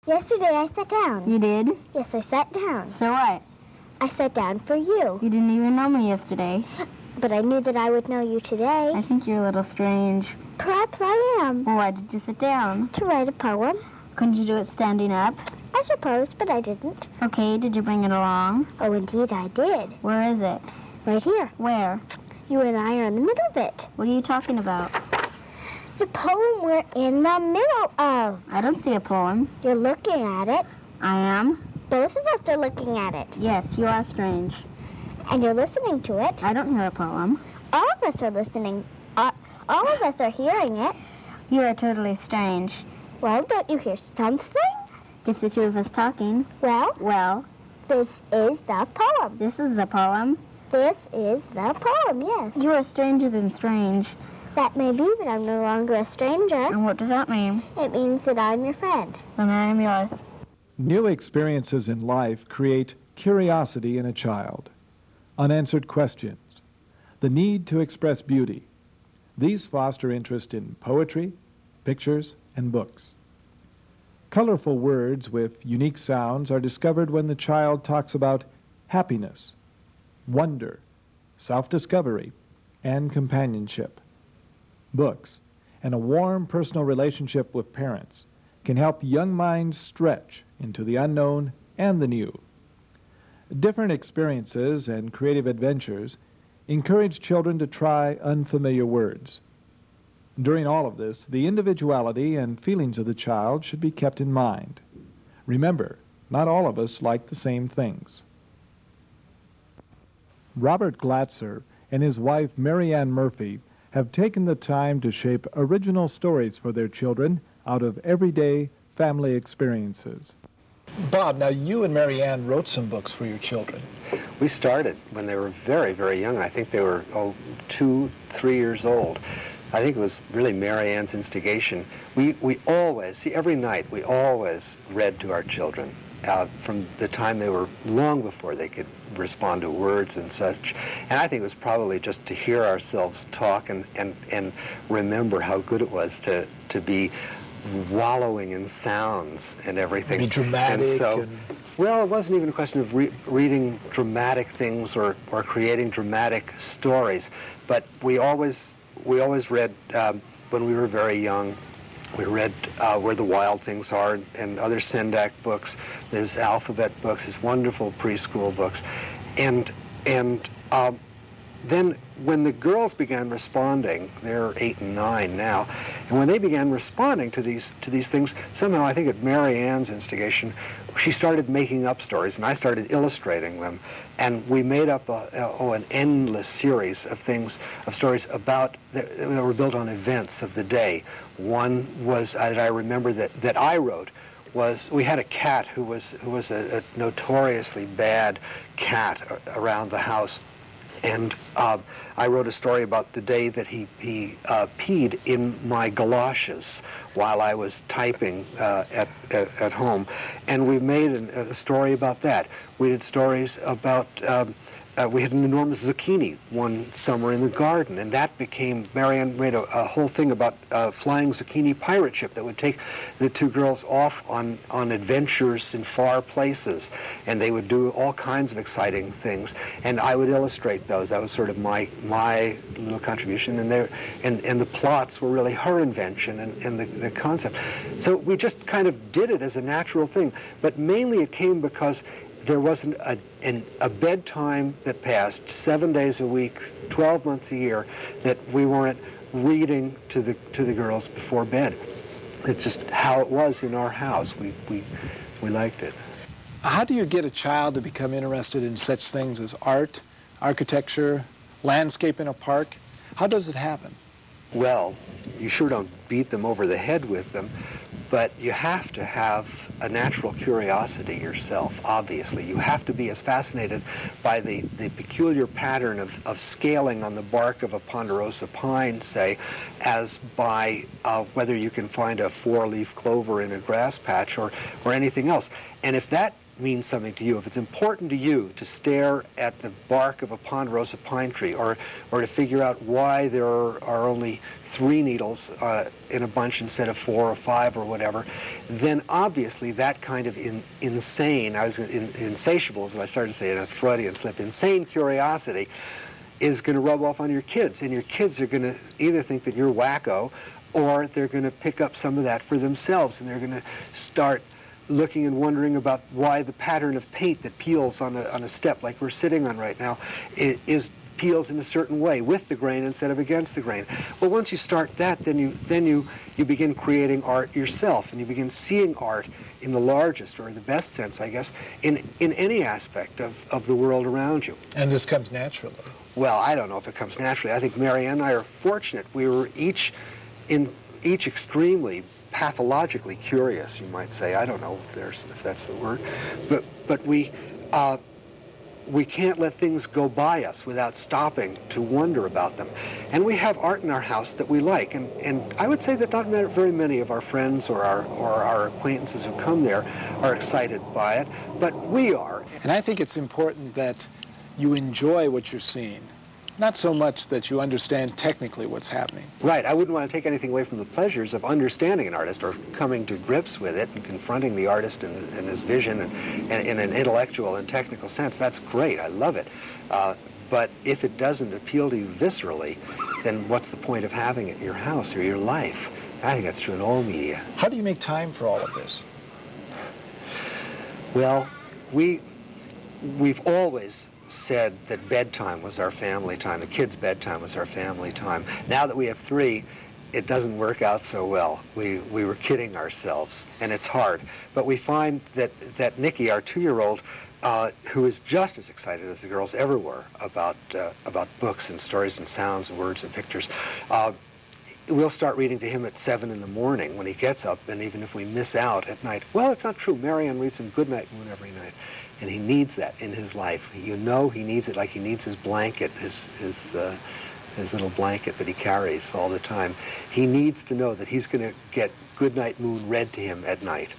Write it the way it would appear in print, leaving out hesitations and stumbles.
Yesterday I sat down. You did? Yes, I sat down. So what? I sat down for you. You didn't even know me yesterday. But I knew that I would know you today. I think you're a little strange. Perhaps I am. Well, why did you sit down? To write a poem. Couldn't you do it standing up? I suppose, but I didn't. Okay, did you bring it along? Oh, indeed I did. Where is it? Right here. Where? You and I are in the middle of it. What are you talking about? The poem we're in the middle of. I don't see a poem. You're looking at it. I am? Both of us are looking at it. Yes, you are strange. And you're listening to it. I don't hear a poem. All of us are listening. All of us are hearing it. You are totally strange. Well, don't you hear something? Just the two of us talking. Well, this is the poem. This is a poem. This is the poem, yes. You are stranger than strange. That may be, but I'm no longer a stranger. And what does that mean? It means that I'm your friend. Then I am yours. New experiences in life create curiosity in a child, unanswered questions, the need to express beauty. These foster interest in poetry, pictures, and books. Colorful words with unique sounds are discovered when the child talks about happiness, wonder, self-discovery, and companionship. Books and a warm personal relationship with parents can help young minds stretch into the unknown and the new. Different experiences and creative adventures encourage children to try unfamiliar words. During all of this, the individuality and feelings of the child should be kept in mind. Remember, not all of us like the same things. Robert Glatzer and his wife Mary Ann Murphy have taken the time to shape original stories for their children out of everyday family experiences. Bob, now you and Mary Ann wrote some books for your children. We started when they were very, very young. I think they were 2, 3 years old. I think it was really Mary Ann's instigation. We always, see, every night we always read to our children from the time they were long before they could respond to words and such. And I think it was probably just to hear ourselves talk and remember how good it was to be wallowing in sounds and everything. Be dramatic. And so, well, it wasn't even a question of reading dramatic things or creating dramatic stories, but we always read, when we were very young, we read Where the Wild Things Are and other Sendak books, his alphabet books, his wonderful preschool books. And then when the girls began responding, they're 8 and 9 now, and when they began responding to these things, somehow I think at Mary Ann's instigation, she started making up stories, and I started illustrating them, and we made up an endless series of stories about that were built on events of the day. One was that I remember that I wrote was we had a cat who was a notoriously bad cat around the house. And I wrote a story about the day that he peed in my galoshes while I was typing at home. And we made a story about that. We did stories about, we had an enormous zucchini one summer in the garden, and that became, Mary Ann made a whole thing about a flying zucchini pirate ship that would take the two girls off on adventures in far places, and they would do all kinds of exciting things, and I would illustrate those. That was sort of my little contribution, and the plots were really her invention and the concept. So we just kind of did it as a natural thing, but mainly it came because there wasn't a bedtime that passed 7 days a week, 12 months a year, that we weren't reading to the girls before bed. It's just how it was in our house. We liked it. How do you get a child to become interested in such things as art, architecture, landscape in a park? How does it happen? Well, you sure don't beat them over the head with them, but you have to have a natural curiosity yourself, obviously. You have to be as fascinated by the peculiar pattern of scaling on the bark of a ponderosa pine, say, as by whether you can find a 4-leaf clover in a grass patch or anything else. And if that means something to you, if it's important to you to stare at the bark of a ponderosa pine tree, or to figure out why there are only 3 needles in a bunch instead of 4 or 5 or whatever, then obviously that kind of insatiable is what I started to say in a Freudian slip, insane curiosity is going to rub off on your kids, and your kids are going to either think that you're wacko, or they're going to pick up some of that for themselves, and they're going to start looking and wondering about why the pattern of paint that peels on a step like we're sitting on right now peels in a certain way, with the grain instead of against the grain. Well, once you start that, then you begin creating art yourself, and you begin seeing art in the largest or the best sense, I guess, in any aspect of the world around you. And this comes naturally. Well, I don't know if it comes naturally. I think Mary Ann and I are fortunate. We were each extremely pathologically curious, you might say. I don't know if that's the word, but we can't let things go by us without stopping to wonder about them. And we have art in our house that we like, and I would say that not very many of our friends or our acquaintances who come there are excited by it, but we are. And I think it's important that you enjoy what you're seeing, not so much that you understand technically what's happening. Right. I wouldn't want to take anything away from the pleasures of understanding an artist or coming to grips with it and confronting the artist and his vision and in an intellectual and technical sense. That's great. I love it. But if it doesn't appeal to you viscerally, then what's the point of having it in your house or your life? I think that's true in all media. How do you make time for all of this? Well, we've always said that bedtime was our family time. The kids' bedtime was our family time. Now that we have 3, it doesn't work out so well. We were kidding ourselves, and it's hard. But we find that Nikki, our 2-year-old, who is just as excited as the girls ever were about books and stories and sounds and words and pictures, we'll start reading to him at 7 in the morning when he gets up, and even if we miss out at night. Well, it's not true. Mary Ann reads him Goodnight Moon every night. And he needs that in his life. You know he needs it like he needs his blanket, his little blanket that he carries all the time. He needs to know that he's going to get Goodnight Moon read to him at night.